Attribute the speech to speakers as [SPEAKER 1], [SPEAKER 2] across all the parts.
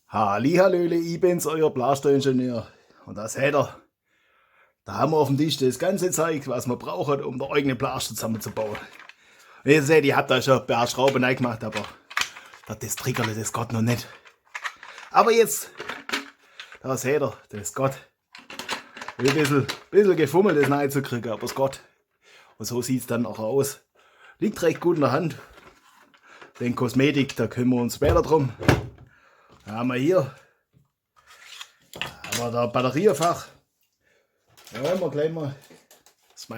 [SPEAKER 1] Hallihallöle, ich bin's, euer Blaster-Ingenieur. Und das seht ihr. Da haben wir auf dem Tisch das ganze Zeug, was man braucht, um der eigene Blaster zusammenzubauen. Und ihr seht, ich hab da schon ein paar Schrauben reingemacht, aber das Triggerle, das geht noch nicht. Aber jetzt, da seht ihr, das geht. Ein bisschen gefummelt, das neu zu kriegen, aber es geht. Und so sieht's dann auch aus. Liegt recht gut in der Hand. Den Kosmetik, da kümmern wir uns später drum. Da haben wir hier der Batteriefach. Da haben wir gleich mal aus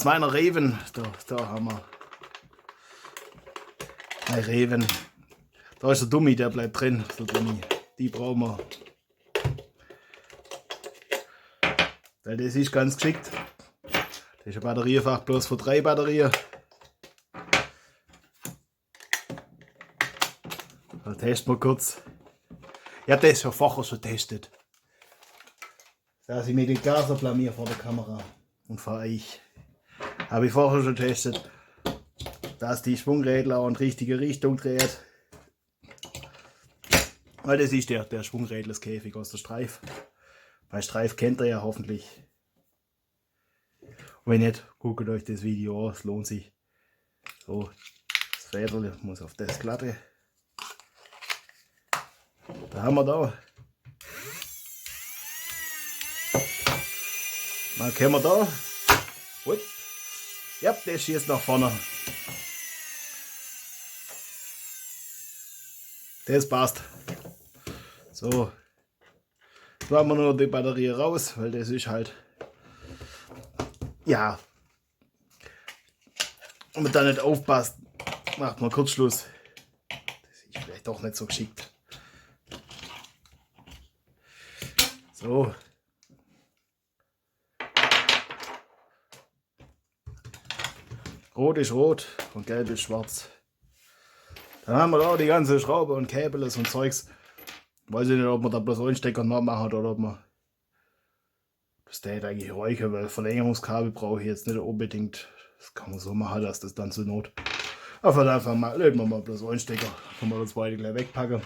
[SPEAKER 1] meiner Raven. Da haben wir eine Raven. Da ist der Dummy, der bleibt drin. Der Dummy. Die brauchen wir. Weil das ist ganz geschickt. Das ist ein Batteriefach bloß für 3 Batterien. Da testen wir kurz. Ich habe das schon vorher schon getestet. Dass ich mit den Gaser blamier vor der Kamera und vor euch. Habe ich vorher schon getestet, dass die Schwungrädler auch in die richtige Richtung dreht. Weil das ist der Schwungrädlerskäfig aus der Streif. Bei Streif kennt ihr ja hoffentlich. Und wenn nicht, guckt euch das Video an, es lohnt sich. So, das Räderle muss auf das glatte. Da haben wir da. Dann können wir da. Gut. Ja, das schießt nach vorne. Das passt. So. Jetzt machen wir nur die Batterie raus, weil das ist halt. Ja. Wenn man da nicht aufpasst, macht man Kurzschluss. Das ist vielleicht doch nicht so geschickt. So. Rot ist rot und gelb ist schwarz. Dann haben wir da die ganze Schraube und Kabel und Zeugs. Weiß ich nicht, ob man da bloß einen Stecker nachmachen oder ob man das da eigentlich reichen, weil Verlängerungskabel brauche ich jetzt nicht unbedingt. Das kann man so machen, dass das dann zur Not. Aber einfach mal, löten wir mal bloß einen Stecker. Können wir das zweite gleich wegpacken.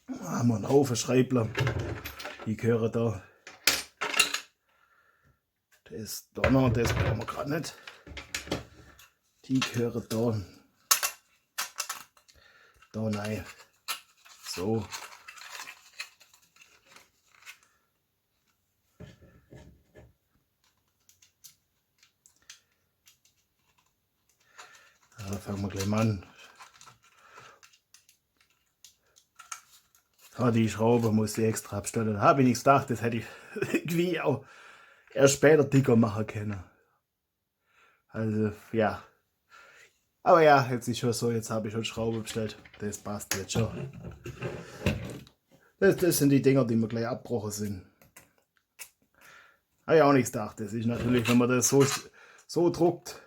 [SPEAKER 1] Da haben wir einen Haufen Schreibler. Die gehören da. Das da noch, das brauchen wir gerade nicht. Die gehören da. Da rein. So. Da fangen wir gleich mal an. Die Schraube muss ich extra abstellen. Da habe ich nichts gedacht, das hätte ich irgendwie auch erst später dicker machen können. Also, ja. Aber ja, jetzt ist schon so, jetzt habe ich schon Schraube bestellt. Das passt jetzt schon. Das sind die Dinger, die mir gleich abgebrochen sind. Habe ich auch nichts gedacht. Das ist natürlich, wenn man das so druckt,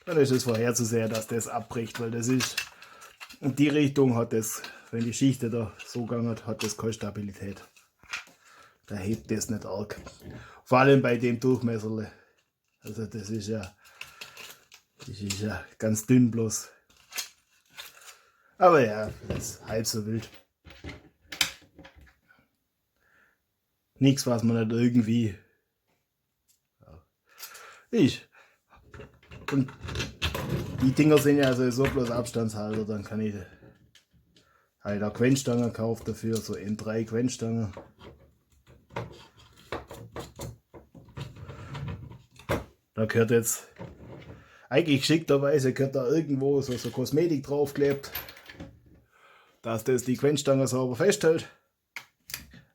[SPEAKER 1] dann ist es vorherzusehen, dass das abbricht, weil das ist, in die Richtung hat das, wenn die Schicht da so gegangen hat das keine Stabilität. Da hebt das nicht arg. Vor allem bei dem Durchmesser. Also das ist ja ganz dünn bloß. Aber ja, das ist halb so wild. Nichts, was man nicht irgendwie. Und die Dinger sind ja sowieso bloß Abstandshalter, dann kann ich halt auch Quenchstangen kaufen dafür, so M3 Quenchstangen. Da gehört jetzt, eigentlich geschickterweise gehört da irgendwo so Kosmetik draufgeklebt, dass das die Quenchstange sauber festhält.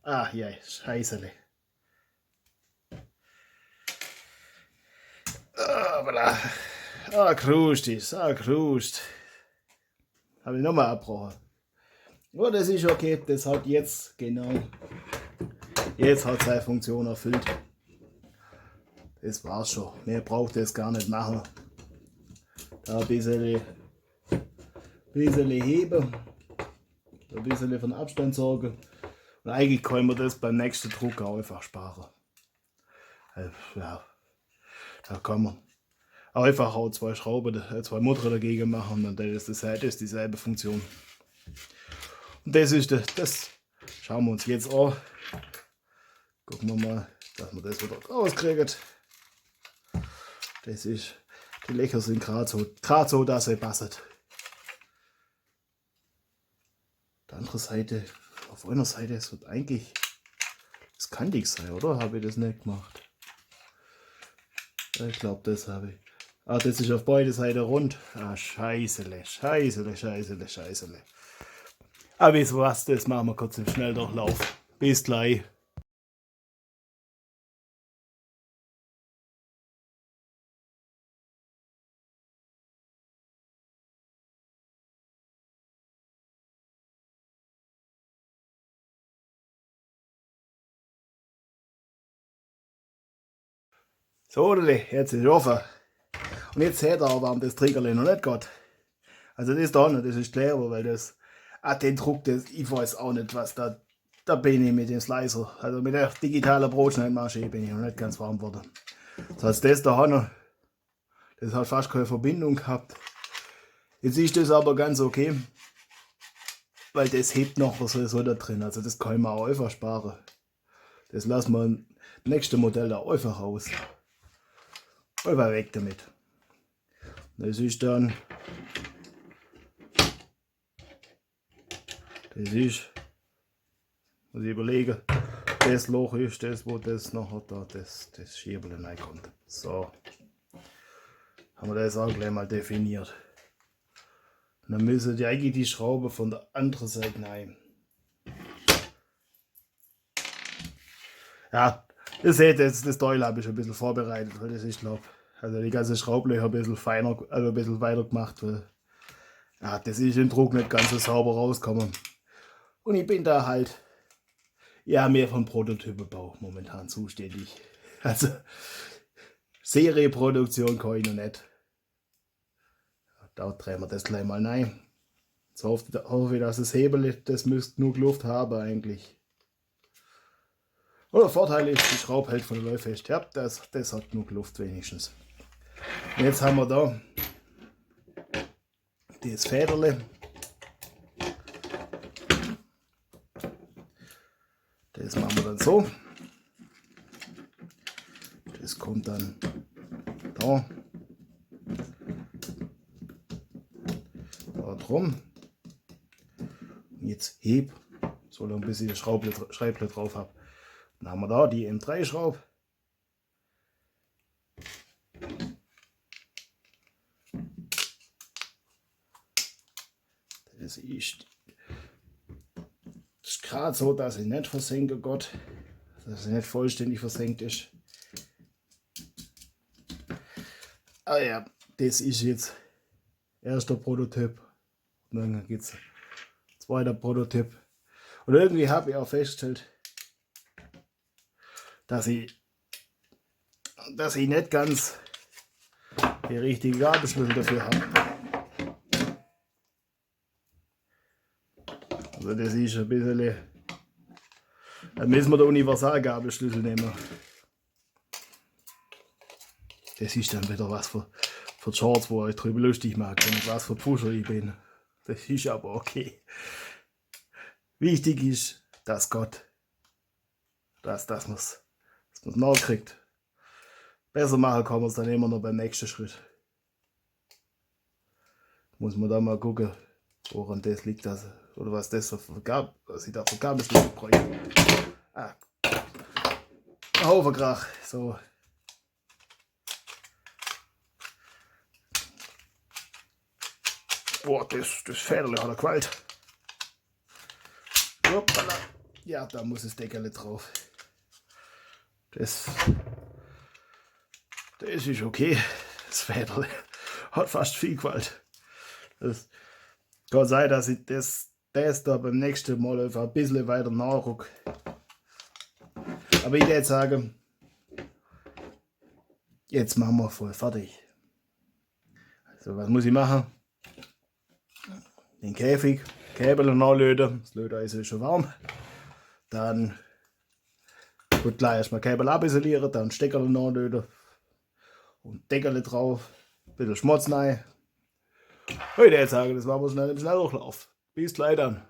[SPEAKER 1] Ah, ja, scheißele. Ah, voilà. Ah, kruscht ist, kruscht. Habe ich nochmal abgebrochen. Oh, das ist okay, das hat jetzt, genau. Jetzt hat seine Funktion erfüllt. Das war's schon. Mehr braucht es gar nicht machen. Da ein bisschen heben. Ein bisschen von Abstand sorgen. Und eigentlich können wir das beim nächsten Druck auch einfach sparen. Ja, da kann man einfach auch 2 Schrauben, 2 Motoren dagegen machen und dann ist das dieselbe Funktion. Und das ist das schauen wir uns jetzt an. Gucken wir mal, dass wir das wieder rauskriegen. Das ist, die Löcher sind gerade so, dass sie passen. Die andere Seite, auf einer Seite, es wird eigentlich, das kann dick sein, oder? Habe ich das nicht gemacht? Ich glaube, das habe ich. Ah, das ist auf beide Seiten rund. Ah, scheißele. Aber wisst ihr was, das machen wir kurz im Schnelldurchlauf. Bis gleich. So, jetzt ist es offen. Und jetzt seht ihr, warum das Triggerle noch nicht geht. Also das da nicht, das ist clever, weil das, den Druck, ich weiß auch nicht, was da bin ich mit dem Slicer. Also mit der digitalen Brotschneidmaschine bin ich noch nicht ganz warm geworden. Das heißt, das da noch, das hat fast keine Verbindung gehabt. Jetzt ist das aber ganz okay, weil das hebt noch so da drin. Also das kann man auch einfach sparen. Das lassen wir im nächsten Modell da einfach raus. Einfach weg damit. Das ist dann, muss ich überlegen, das Loch ist das, wo das nachher da, das Schiebel reinkommt. So, haben wir das auch gleich mal definiert. Und dann müssen die eigentlich die Schraube von der anderen Seite rein. Ja, ihr seht jetzt, das Teil habe ich ein bisschen vorbereitet, weil das ist, glaube also die ganze Schraublöcher ein bisschen feiner, also ein bisschen weiter gemacht, weil ja, das ist im Druck nicht ganz so sauber rausgekommen. Und ich bin da halt ja mehr vom Prototypenbau momentan zuständig. Also Serieproduktion kann ich noch nicht. Da drehen wir das gleich mal rein. Jetzt hoffe ich, dass das Hebel, das müsste genug Luft haben eigentlich. Oder Vorteil ist, die Schraube hält von der Läufe fest. Ja, das hat genug Luft wenigstens. Und jetzt haben wir da das Federle. Das machen wir dann so. Das kommt dann da drum. Und jetzt heb, so lange bis ich das Schreible drauf habe. Dann haben wir da die M3-Schraube. Das ist gerade so, dass ich nicht versenke, Gott, dass sie nicht vollständig versenkt ist. Ah ja, das ist jetzt erster Prototyp. Und dann geht es zweiter Prototyp. Und irgendwie habe ich auch festgestellt, dass ich nicht ganz die richtige Gabelschlüssel dafür habe. Also das ist ein bisschen, dann müssen wir den Universalgabelschlüssel nehmen. Das ist dann wieder was für die Shorts, wo ich drüber lustig mache, und was für Pusher ich bin. Das ist aber okay. Wichtig ist, dass Gott, dass man es nachkriegt. Besser machen kann man es dann immer noch beim nächsten Schritt. Muss man da mal gucken, woran das liegt, oder was das was ich da für Gabelschlüssel bräuchte. Ah. Ein Haufen Krach. So. Boah, das Federle hat er gewalt. Hoppala. Ja, da muss das Deckerle drauf. Das ist okay. Das Federle hat fast viel Gewalt. Das kann sein, dass ich das da beim nächsten Mal einfach ein bisschen weiter nachrücke. Aber ich würde sagen, jetzt machen wir voll fertig. Also was muss ich machen? Den Käbel nachlöten. Das Löteisen ist schon warm. Dann gut gleich erstmal Käbel abisolieren, dann Stecker nachlöten und Deckerle drauf, ein bisschen Schmutz rein. Ich würde jetzt sagen, das machen wir schnell im Schnelldurchlauf. Bis gleich dann.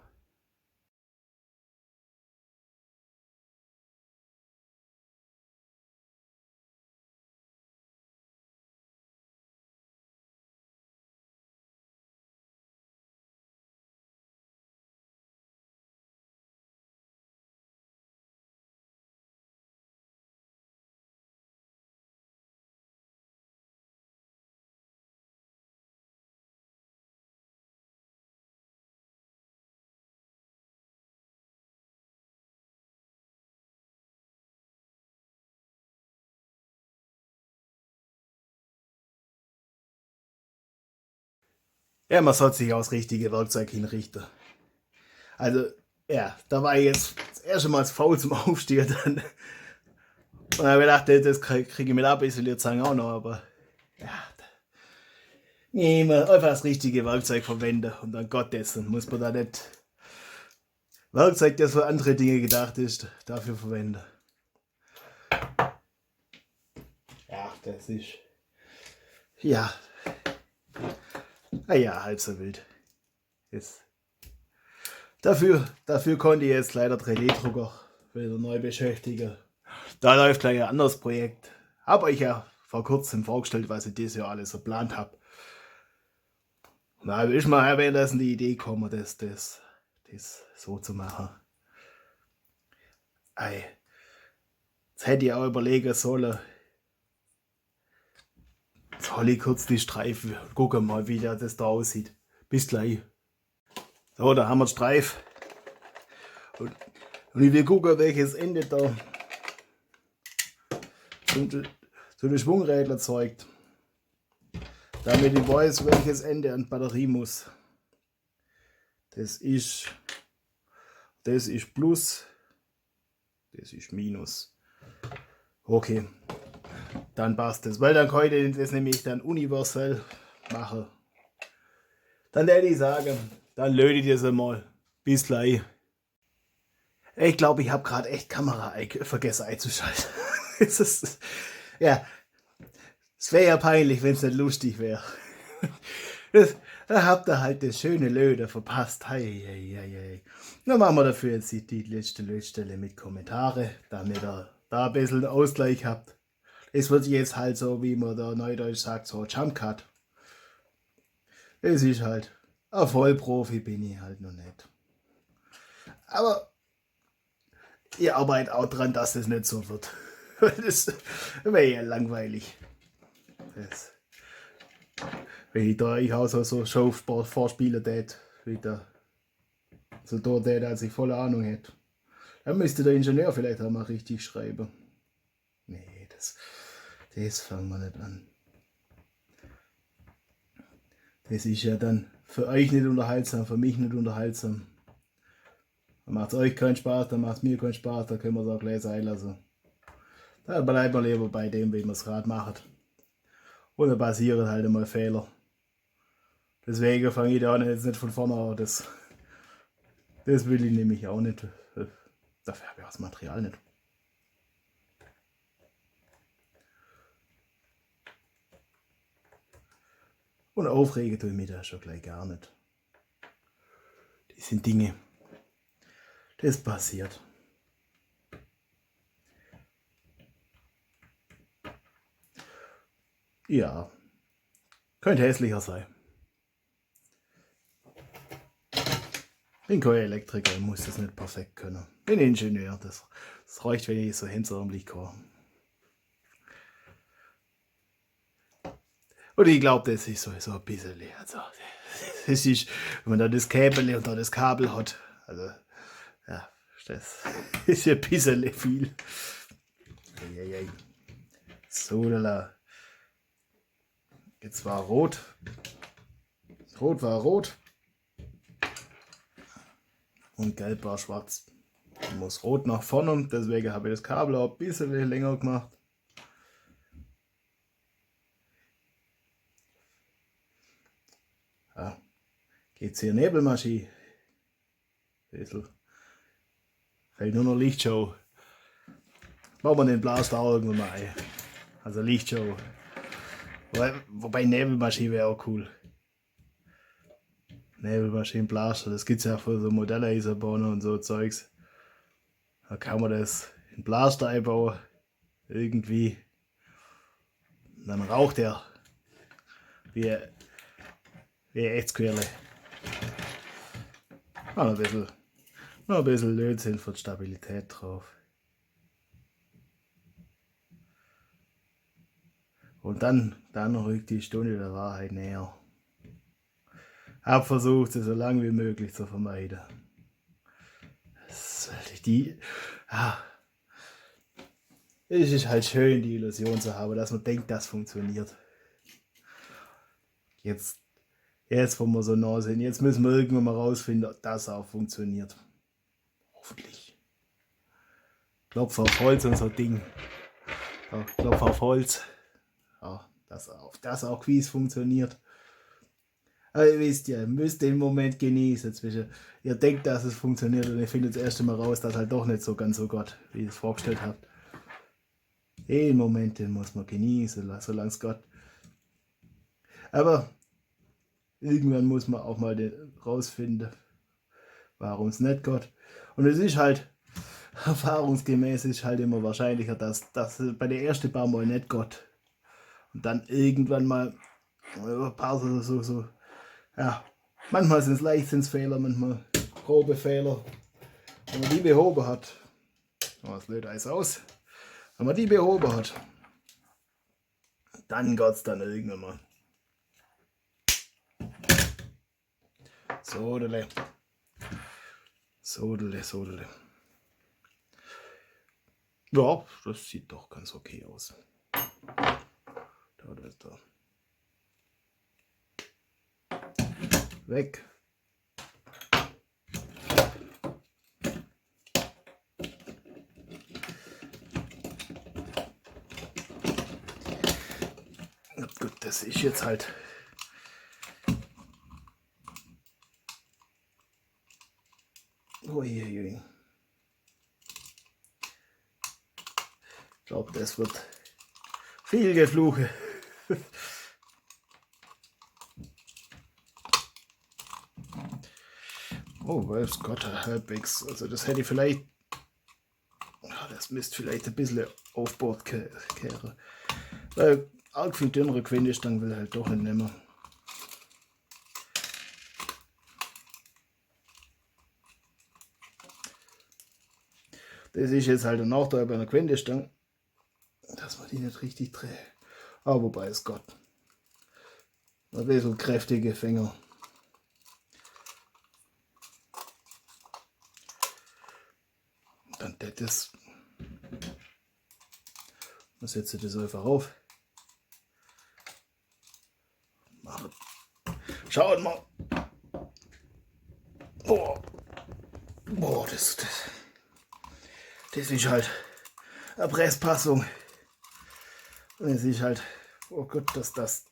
[SPEAKER 1] Ja, man sollte sich aufs richtige Werkzeug hinrichten. Also, ja, da war ich jetzt das erste Mal faul zum Aufstehen. Dann. Und dann habe ich gedacht, das kriege ich mit ab, isoliert sagen auch noch, aber ja. Nee, man einfach das richtige Werkzeug verwenden und dann Gottdessen muss man da nicht Werkzeug, das für andere Dinge gedacht ist, dafür verwenden. Ja, das ist. Ja. Naja, halb so wild. Jetzt. Dafür konnte ich jetzt leider 3D-Drucker wieder neu beschäftigen. Da läuft gleich ein anderes Projekt. Habe ich ja vor kurzem vorgestellt, was ich dieses Jahr alles so geplant habe. Da ist mir währenddessen die Idee gekommen, das so zu machen. Ei. Jetzt hätte ich auch überlegen sollen, soll ich kurz die Streifen gucken mal, wie das da aussieht. Bis gleich. So, da haben wir den Streif. Und ich will gucken, welches Ende da zu den Schwungrädern zeigt. Damit ich weiß, welches Ende an die Batterie muss. Das ist Plus, das ist Minus. Okay, dann passt das, weil dann kann ich das nämlich dann universell machen. Dann werde ich sagen, dann löte ich das einmal. Bis gleich. Ich glaube, ich habe gerade echt Kamera vergessen einzuschalten. Ja, es wäre ja peinlich, wenn es nicht lustig wäre. Da habt ihr halt das schöne Löde verpasst. Hei. Dann machen wir dafür jetzt die letzte Lötstelle mit Kommentare, damit ihr da ein bisschen Ausgleich habt. Es wird jetzt halt so, wie man da neudeutsch sagt, so Jump Cut. Es ist halt, ein Vollprofi bin ich halt noch nicht. Aber ihr arbeitet auch dran, dass es nicht so wird. Das wäre ja langweilig. Wenn ich auch so Showsport vorspielen tät, wieder so dort tät, als ich volle Ahnung hätte. Dann müsste der Ingenieur vielleicht auch mal richtig schreiben. Nee, das fangen wir nicht an. Das ist ja dann für euch nicht unterhaltsam, für mich nicht unterhaltsam. Dann macht es euch keinen Spaß, dann macht es mir keinen Spaß, dann können wir es auch gleich sein lassen. Da bleibt man lieber bei dem, wie man es gerade macht. Und dann passieren halt immer Fehler. Deswegen fange ich da jetzt nicht von vorne an. Das will ich nämlich auch nicht. Dafür habe ich auch das Material nicht. Und aufregen tue ich mich da schon gleich gar nicht. Die sind Dinge. Das passiert. Ja. Könnte hässlicher sein. Bin kein Elektriker, ich muss das nicht perfekt können. Bin Ingenieur, das reicht, wenn ich so hemdsärmlich kann. Und ich glaube, das ist sowieso ein bisschen. Also, das ist, wenn man da das Käbel und da das Kabel hat. Also, ja, das ist ein bisschen viel. So, lala. Jetzt war rot. Rot war rot. Und gelb war schwarz. Ich muss rot nach vorne, deswegen habe ich das Kabel auch ein bisschen länger gemacht. Ja, geht's hier Nebelmaschine. Bisschen. Fällt nur noch Lichtshow. Machen wir den Blaster auch irgendwann mal ein. Also Lichtshow. Wobei Nebelmaschine wäre auch cool. Nebelmaschinenblaster, das gibt's ja für so Modelleisenbahnen und so Zeugs. Da kann man das in Blaster einbauen, irgendwie. Und dann raucht er wie ein Echtsquirle. Noch ein bisschen Lötzinn für die Stabilität drauf. Und dann rückt die Stunde der Wahrheit näher. Hab versucht, sie so lange wie möglich zu vermeiden. Es ist halt schön, die Illusion zu haben, dass man denkt, das funktioniert. Jetzt, wo wir so nah sind, jetzt müssen wir irgendwann mal rausfinden, ob das auch funktioniert. Hoffentlich. Klopf auf Holz und so Ding. Ja, Klopf auf Holz. Ja, dass auch Quiz funktioniert. Aber ihr wisst ja, ihr müsst den Moment genießen zwischen, ihr denkt, dass es funktioniert und ihr findet das erste Mal raus, dass halt doch nicht so ganz so Gott, wie ihr es vorgestellt habt. Den Moment, den muss man genießen, solange es Gott. Aber irgendwann muss man auch mal rausfinden, warum es nicht Gott. Und es ist halt, erfahrungsgemäß ist halt immer wahrscheinlicher, dass bei der ersten paar Mal nicht Gott. Und dann irgendwann mal ein paar so. Ja, manchmal sind es Leichtsinnsfehler, manchmal grobe Fehler. Wenn man die behoben hat, das löst alles aus. Wenn man die behoben hat, dann geht's dann irgendwann mal. Sodele. Ja, das sieht doch ganz okay aus. Da. Weg. Gut, das ist jetzt halt. Uiuiui. Ich glaube, das wird viel Gefluche. Oh, weiß Gott, halbwegs. Also das hätte ich vielleicht. Das müsste vielleicht ein bisschen auf Bord kehren. Weil arg viel dünnere Quendestangen will halt doch nicht nehmen. Das ist jetzt halt ein Nachteil bei einer Quendestange, dass man die nicht richtig dreht. Aber wobei es Gott. Ein bisschen kräftige Finger. Dann das. Dann setze ich das einfach auf. Schaut mal. Boah, das ist halt eine Presspassung. Und es ist halt, oh Gott, dass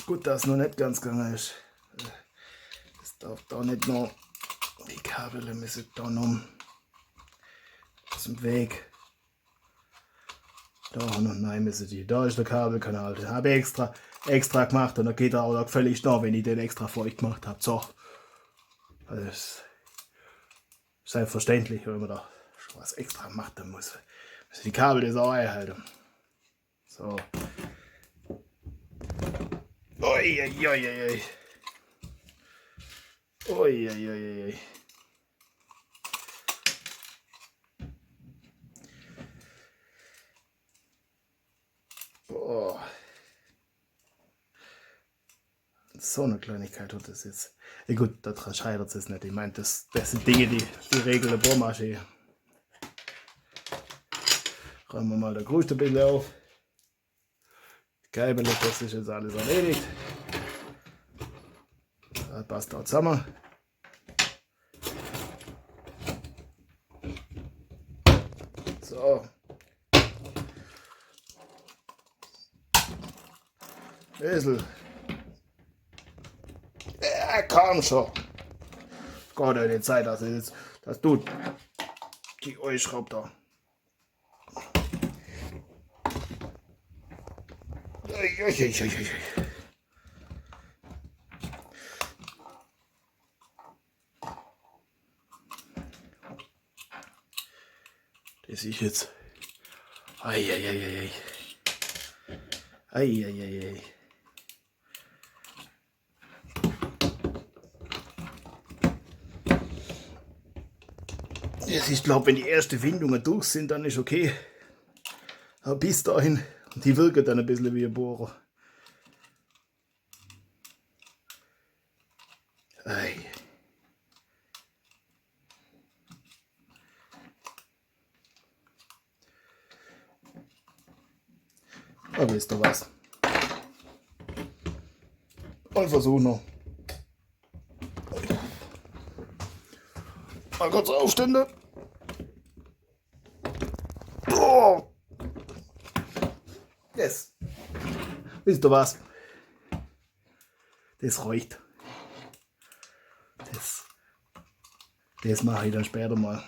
[SPEAKER 1] gut, dass noch nicht ganz gegangen ist. Das darf da nicht noch, die Kabel müssen da noch aus dem Weg. Da noch, nein, müssen die, da ist der Kabelkanal, den habe ich extra gemacht und da geht er auch völlig da, wenn ich den extra feucht gemacht habe. So. Also das ist selbstverständlich, wenn man da schon was extra macht, dann muss die Kabel das auch einhalten. So. Uiuiuiui. Uiuiuiui. Boah. So eine Kleinigkeit tut das jetzt. Ja gut, daran scheitert es nicht. Ich meine, das sind Dinge, die regeln eine Bohrmaschine. Räumen wir mal der größte bisschen auf. Geil, das ist jetzt alles erledigt. Das passt auch zusammen. So. Esel. Ja, komm schon. Gott, die Zeit, dass du die euch schraubt da. Das ist jetzt. Eieieiei. Eieieiei. Das ist, glaube, wenn die ersten Windungen durch sind, dann ist okay. Aber bis dahin, die wirken dann ein bisschen wie ein Bohrer. Ei. Aber wisst ihr was? Und versuch noch. Mal kurz aufstände. Oh. Yes. Wisst ihr was? Das reicht. Das mache ich dann später mal.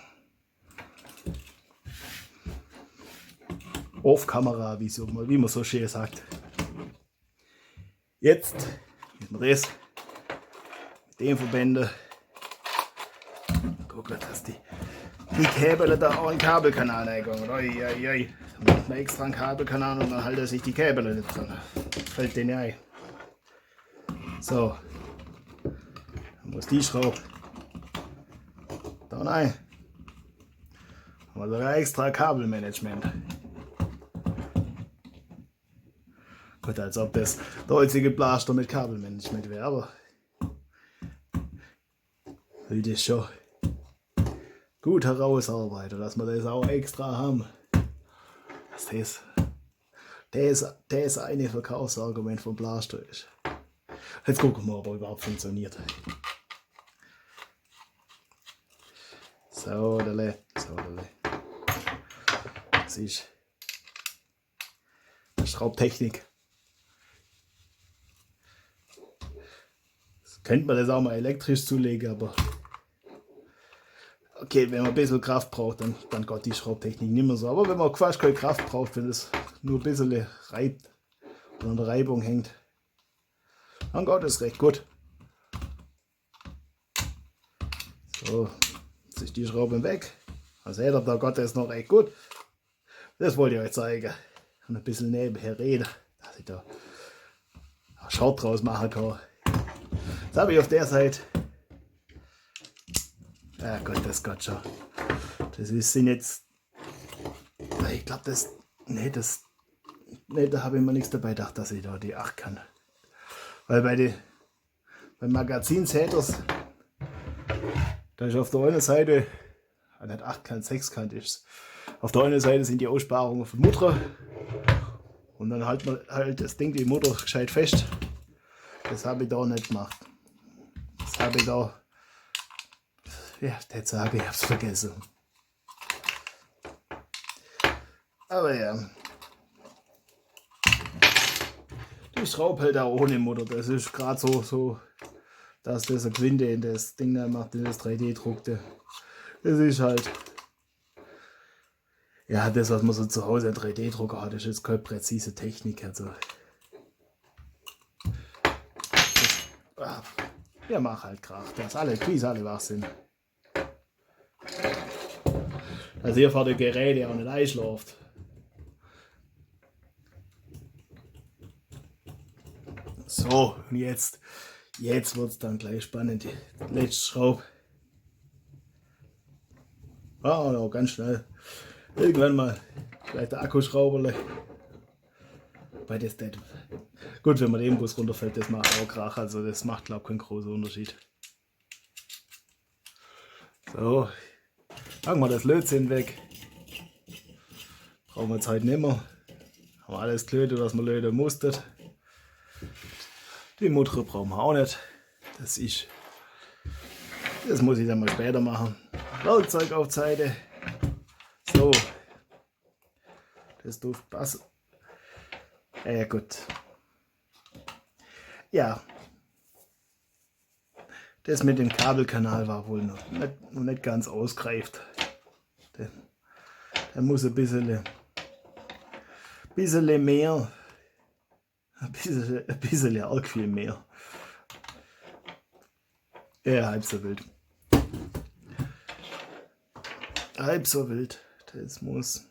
[SPEAKER 1] Off Kamera, wie man so schön sagt. Jetzt mit dem das mit dem verbinden. Guck mal, dass die Kabel da auch in den Kabelkanal eingehen. Oi. Dann macht man extra einen Kabelkanal und dann halten sich die Kabel nicht dran. Fällt denen ein. So. Dann muss die Schraube da rein. Haben wir sogar extra Kabelmanagement. Gut, als ob das der einzige Blaster mit Kabelmanagement wäre, aber will das schon gut herausarbeiten, dass wir das auch extra haben. Dass das eine Verkaufsargument vom Blaster ist. Jetzt gucken wir, ob er überhaupt funktioniert. So, das ist Schraubtechnik. Könnte man das auch mal elektrisch zulegen, aber okay, wenn man ein bisschen Kraft braucht, dann geht die Schraubtechnik nicht mehr so. Aber wenn man fast keine Kraft braucht, wenn es nur ein bisschen reibt oder an der Reibung hängt, dann geht es recht gut. So, jetzt ist die Schraube weg. Also seht ihr, da geht es noch recht gut. Das wollte ich euch zeigen. Und ein bisschen nebenher reden, dass ich da einen Shot draus machen kann. Das habe ich auf der Seite. Ja Gott, das geht schon. Sind jetzt. Ich glaube, da habe ich mir nichts dabei gedacht, dass ich da die 8 kann. Weil beim Magazinsäters, da ist auf der einen Seite, nicht 8 Kant, 6 Kant ist. Auf der einen Seite sind die Aussparungen von Mutter. Und dann hält man halt das Ding, die Mutter gescheit fest. Das habe ich da nicht gemacht. Das habe ich da. Ja, der sage ich hab's vergessen. Aber ja. Die Schraube hält auch ohne Mutter. Das ist gerade so, dass das ein Gewinde in das Ding da macht, in das 3D-druckte. Das ist halt. Ja, das, was man so zu Hause an 3D-Drucker hat, ist jetzt keine präzise Technik. Also. Ja, mach halt Krach, dass alle wach sind. Dass ihr vor den Geräten auch nicht einschlaft. So, und jetzt wird es dann gleich spannend. Die letzte Schraube. Ja, ganz schnell. Irgendwann mal vielleicht der Akkuschrauberle. Bei das nicht. Gut, wenn man den Bus runterfällt, das macht auch Krach. Also das macht, glaube ich, keinen großen Unterschied. So, packen wir das Lötzinn weg. Brauchen wir jetzt heute nicht mehr. Haben wir alles gelötet, was man löten musste. Die Mutter brauchen wir auch nicht. Das muss ich dann mal später machen. Werkzeug auf Seite. So. Das dürfte passen. Gut. Ja. Das mit dem Kabelkanal war wohl noch nicht ganz ausgereift. Der muss ein bisschen mehr. Ein bisschen arg viel mehr. Ja, halb so wild. Halb so wild. Das muss.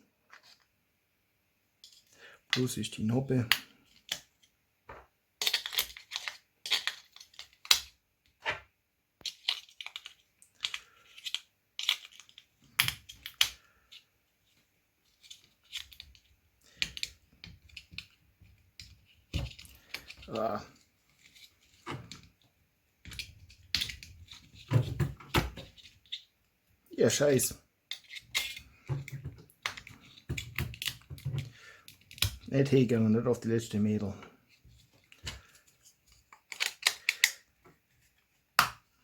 [SPEAKER 1] Plus ist die Noppe. Ah. Ja, Scheiß. Nicht hingegangen, nicht auf die letzten Meter.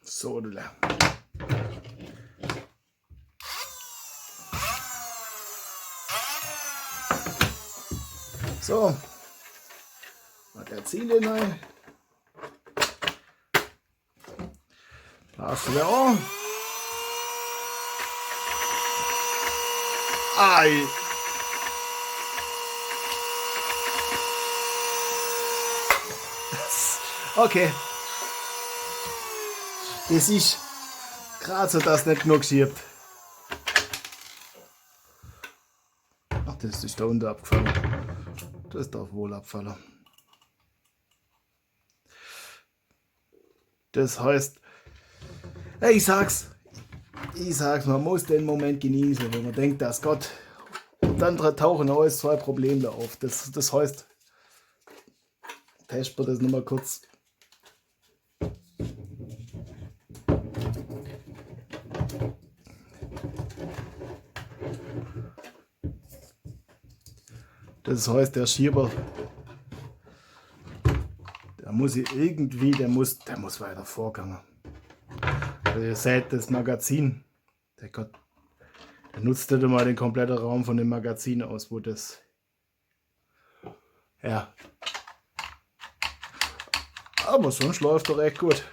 [SPEAKER 1] So, da. So. Magazine rein. Hast du ja auch. Ei. Okay. Das ist gerade so, dass nicht genug schiebt. Ach, das ist da unten abgefallen. Das darf wohl abfallen. Das heißt, ich sag's, man muss den Moment genießen, wenn man denkt, dass Gott, und dann tauchen alles 2 Probleme auf. Das heißt, testen wir das nochmal kurz. Das heißt, der Schieber, der muss irgendwie, der muss weiter vorgehen. Also ihr seht das Magazin, der nutzt nicht mal den kompletten Raum von dem Magazin aus, wo das, ja. Aber sonst läuft er recht gut.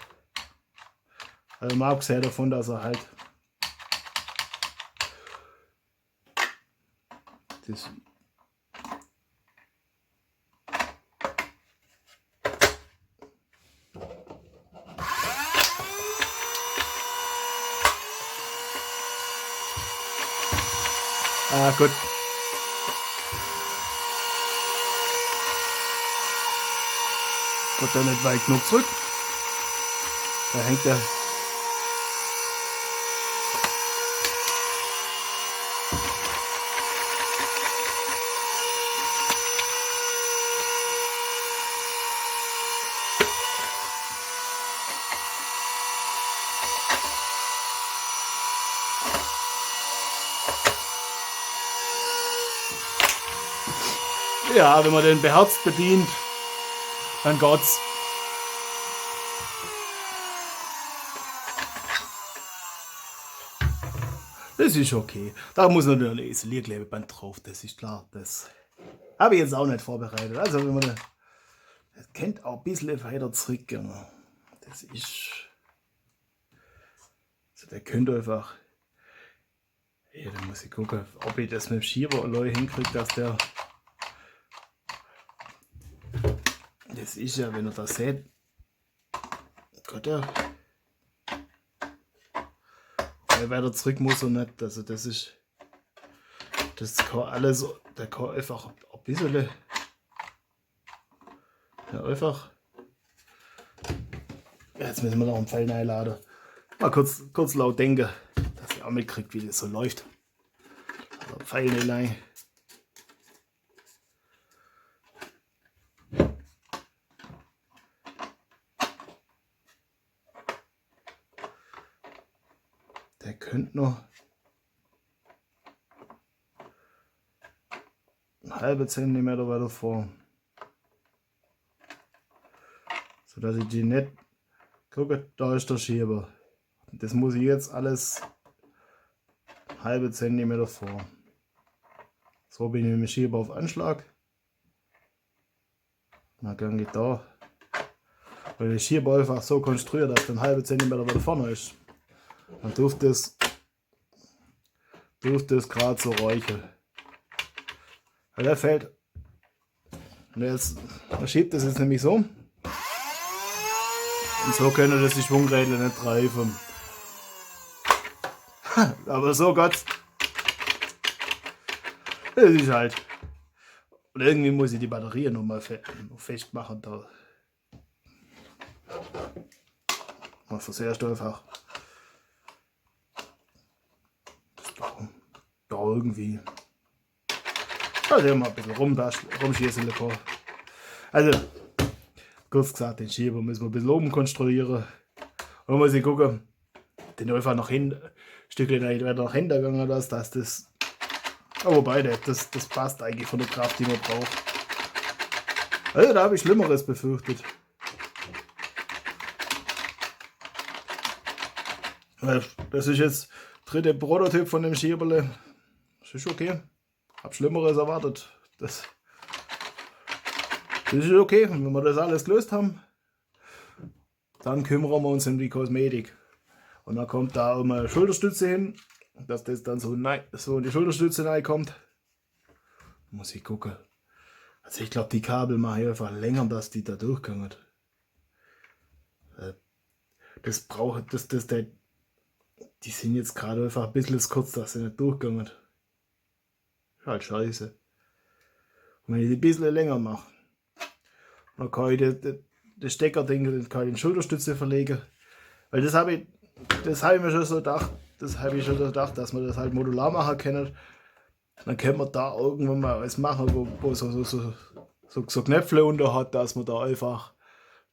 [SPEAKER 1] Also mal abgesehen davon, dass er halt das gut. Geht da nicht weit genug zurück. Da hängt er. Ja, wenn man den beherzt bedient, dann geht's. Das ist okay. Da muss noch ein Isolierklebeband drauf, das ist klar. Das habe ich jetzt auch nicht vorbereitet. Also wenn man das kennt auch ein bisschen weiter zurückgehen. Das ist. Also der könnte einfach. Ja, da muss ich gucken, ob ich das mit dem Schieber hinkriege, dass der. Das ist ja, wenn ihr das seht. Gott, ja. Weiter zurück muss er nicht. Also das ist. Das kann alles. Der kann einfach ein bisschen. Ja, einfach. Jetzt müssen wir noch einen Pfeil einladen. Mal kurz laut denken, dass ihr auch mitkriegt, wie das so läuft. Also Pfeil rein. Der könnte noch einen halben Zentimeter weiter vor. So dass ich die nicht. Gucke, da ist der Schieber. Das muss ich jetzt alles einen halben Zentimeter vor. So bin ich mit dem Schieber auf Anschlag. Dann gehe ich da. Weil der Schieber einfach so konstruiert, dass der einen halben Zentimeter weiter vorne ist. Dann dürfte es gerade so räucheln. Weil der fällt. Und jetzt schiebt das jetzt nämlich so. Und so können das die Schwungräder nicht greifen. Aber so Gott. Das ist halt. Und irgendwie muss ich die Batterie nochmal festmachen. Da. Man versucht einfach. Da irgendwie. Also mal ein bisschen rumschießen. Also, kurz gesagt, den Schieber müssen wir ein bisschen oben konstruieren. Und muss ich gucken, den einfach nach hinten, ein Stückchen weiter nach hinten gegangen ist, dass das. Aber wobei, das passt eigentlich von der Kraft, die man braucht. Also da habe ich Schlimmeres befürchtet. Das ist jetzt der dritte Prototyp von dem Schieberle. Das ist okay. Hab Schlimmeres erwartet. Das ist okay. Und wenn wir das alles gelöst haben, dann kümmern wir uns um die Kosmetik. Und dann kommt da immer eine Schulterstütze hin, dass das dann so in die Schulterstütze reinkommt. Muss ich gucken. Also ich glaube, die Kabel mache ich einfach länger, dass die da durchgehen. Die sind jetzt gerade einfach ein bisschen zu kurz, dass sie nicht durchgehen. Ist halt scheiße. Und wenn ich die ein bisschen länger mache, dann kann ich das Steckerding in die Schulterstütze verlegen. Weil das habe ich mir schon so gedacht, dass man das halt modular machen kann. Dann können wir da irgendwann mal was machen, wo so Knöpfe unter hat, dass man da einfach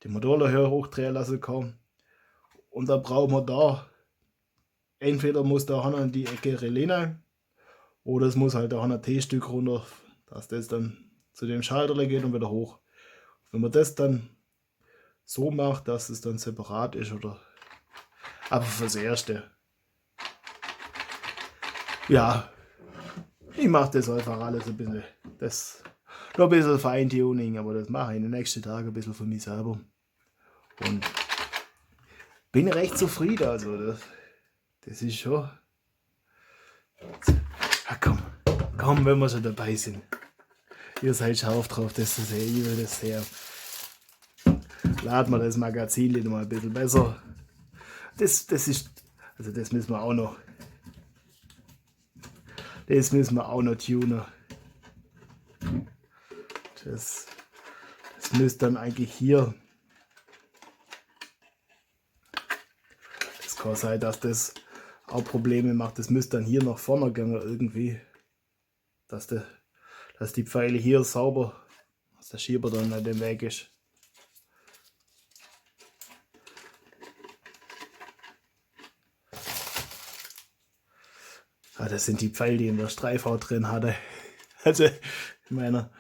[SPEAKER 1] die Module höher hochdrehen lassen kann. Und dann brauchen wir da, entweder muss da an die Ecke Relais rein, oder es muss halt auch ein T-Stück runter, dass das dann zu dem Schalter geht und wieder hoch. Wenn man das dann so macht, dass es dann separat ist, oder. Aber fürs Erste. Ja, ich mache das einfach alles ein bisschen. Noch ein bisschen Feintuning, aber das mache ich in den nächsten Tagen ein bisschen für mich selber. Und bin recht zufrieden, also das ist schon. Ja, komm, wenn wir schon dabei sind. Ihr seid scharf drauf, das zu sehen, ich will das sehen. Laden wir das Magazin noch mal ein bisschen besser. Das ist, also das müssen wir auch noch. Das müssen wir auch noch tunen. Das müsste dann eigentlich hier. Das kann sein, dass das auch Probleme macht. Das müsste dann hier nach vorne gehen irgendwie. Dass die Pfeile hier sauber, dass der Schieber dann nicht im Weg ist. Ah, das sind die Pfeile, die in der Streifhaut drin hatte. Also in meiner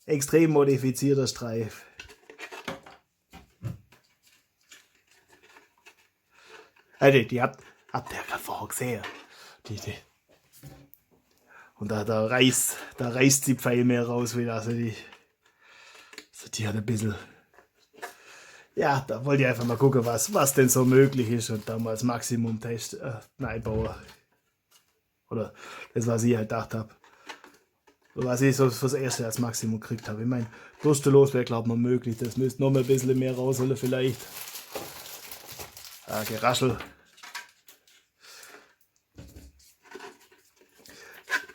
[SPEAKER 1] extrem modifizierter Streif. Also die habt ihr gerade vorher gesehen. Und da reißt die Pfeil mehr raus, wie die hat ein bisschen. Ja, da wollte ich einfach mal gucken, was denn so möglich ist und damals Maximum-Test einbauen. Oder das, was ich halt gedacht habe. Was ich so fürs Erste als Maximum gekriegt habe. Ich meine, brustlos wäre, glaube ich, mal möglich. Das müsste noch mal ein bisschen mehr rausholen vielleicht. Geraschel.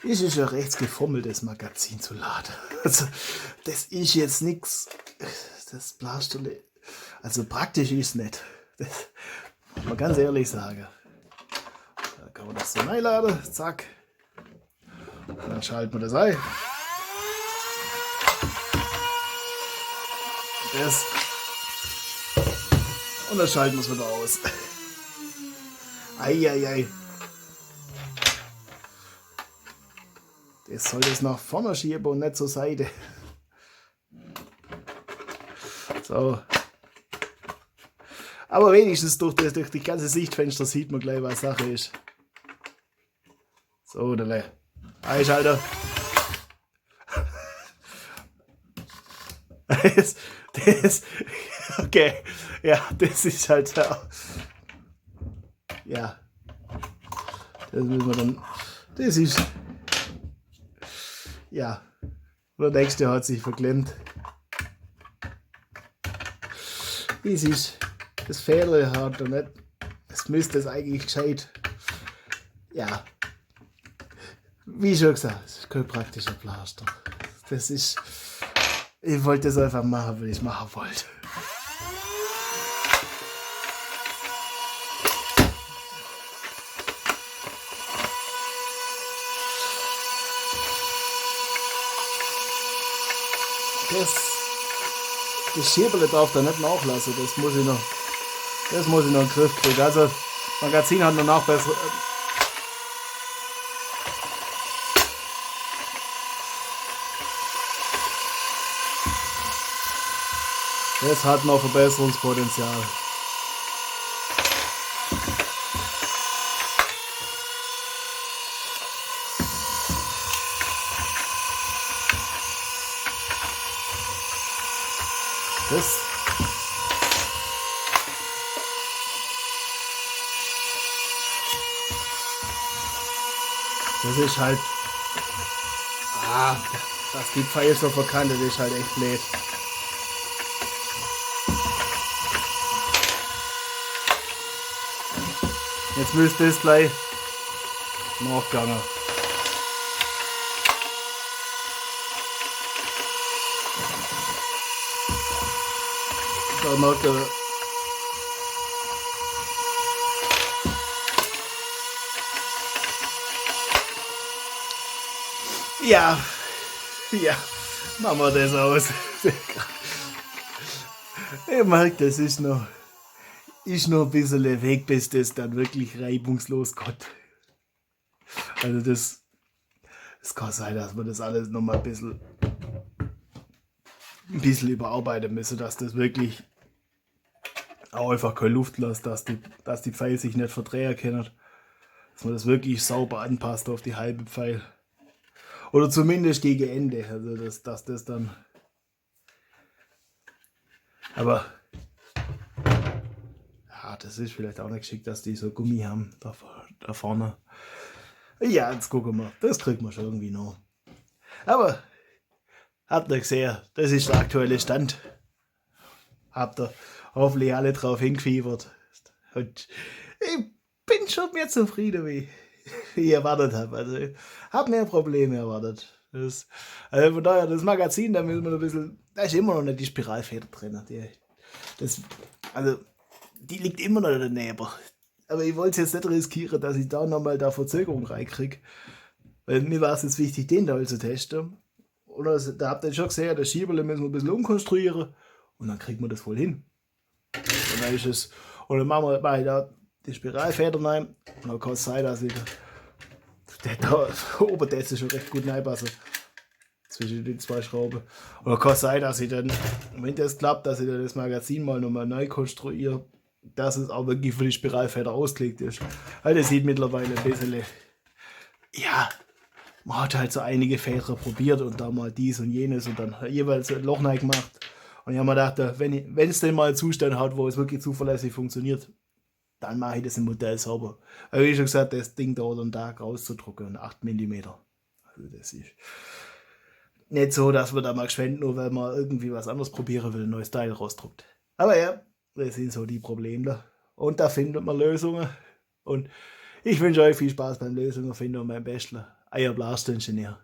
[SPEAKER 1] Es ist ja rechts gefummelt, das Magazin zu laden. Also, das ist jetzt nichts. Das Blasstelle. Also praktisch ist es nicht. Das muss man ganz ehrlich sagen. Da kann man das so reinladen. Zack. Und dann schalten wir das ein. Und dann schalten wir es wieder aus. Eieiei. Das soll das nach vorne schieben und nicht zur Seite. So. Aber wenigstens durch die ganze Sichtfenster sieht man gleich, was Sache ist. So, dann Einschalter. Okay. Ja, das ist halt. Ja. Das müssen wir dann. Das ist. Ja. Der nächste hat sich verklemmt. Das ist. Das Fädel hat er nicht. Das müsste es eigentlich gescheit. Ja. Wie schon gesagt, es ist kein praktischer Blaster. Das ist, ich wollte das einfach machen, weil ich es machen wollte. Das Schieberle darf da nicht nachlassen, das muss ich noch in den Griff kriegen. Also, Magazin hat danach besser. Das hat noch Verbesserungspotenzial. Das ist halt. Dass die Pfeile so verkantet ist halt echt blöd. Jetzt müsste es gleich nachgegangen. Da merkt er. Ja, machen wir das aus. Ich merke, das ist noch ein bisschen weg, bis das dann wirklich reibungslos geht. Also das kann sein, dass wir das alles noch mal ein bisschen überarbeiten müssen, dass das wirklich auch einfach keine Luft lässt, dass die Pfeile sich nicht verdrehen können. Dass man das wirklich sauber anpasst auf die halbe Pfeil. Oder zumindest gegen Ende. Also dass das dann. Aber ja, das ist vielleicht auch nicht geschickt, dass die so Gummi haben da vorne. Ja, jetzt gucken wir. Das kriegen wir schon irgendwie noch. Aber habt ihr gesehen, das ist der aktuelle Stand. Habt ihr hoffentlich alle drauf hingefiebert. Und ich bin schon mehr zufrieden, wie ich erwartet habe. Also ich habe mehr Probleme erwartet. Also von daher, das Magazin, da müssen wir ein bisschen. Da ist immer noch nicht die Spiralfeder drin. Die liegt immer noch daneben. Aber ich wollte jetzt nicht riskieren, dass ich da nochmal da Verzögerung reinkriege. Weil mir war es jetzt wichtig, den da zu testen. Oder da habt ihr schon gesehen, das Schieberle müssen wir ein bisschen umkonstruieren. Und dann kriegt man das wohl hin. Und dann ist es. Und dann mache ich da die Spiralfedern rein. Und dann kann es sein, dass ich da oben das ist schon recht gut reinpassen. Zwischen den zwei Schrauben. Und dann kann es sein, dass ich dann, wenn das klappt, dass ich dann das Magazin mal nochmal neu konstruiere, dass es auch wirklich für die Spiralfeder ausgelegt ist. Weil das sieht mittlerweile ein bisschen. Ja, man hat halt so einige Federn probiert und da mal dies und jenes und dann jeweils ein Loch rein gemacht. Und ich habe mir gedacht, wenn es denn mal einen Zustand hat, wo es wirklich zuverlässig funktioniert, dann mache ich das im Modell sauber. Weil wie schon gesagt, das Ding dauert einen Tag rauszudrucken, 8 mm. Also das ist nicht so, dass wir da mal geschwind, nur weil man irgendwie was anderes probieren will, ein neues Teil rausdruckt. Aber ja, das sind so die Probleme. Und da findet man Lösungen. Und ich wünsche euch viel Spaß beim Lösungen finden und beim Bachelor. Euer Blaster Ingenieur.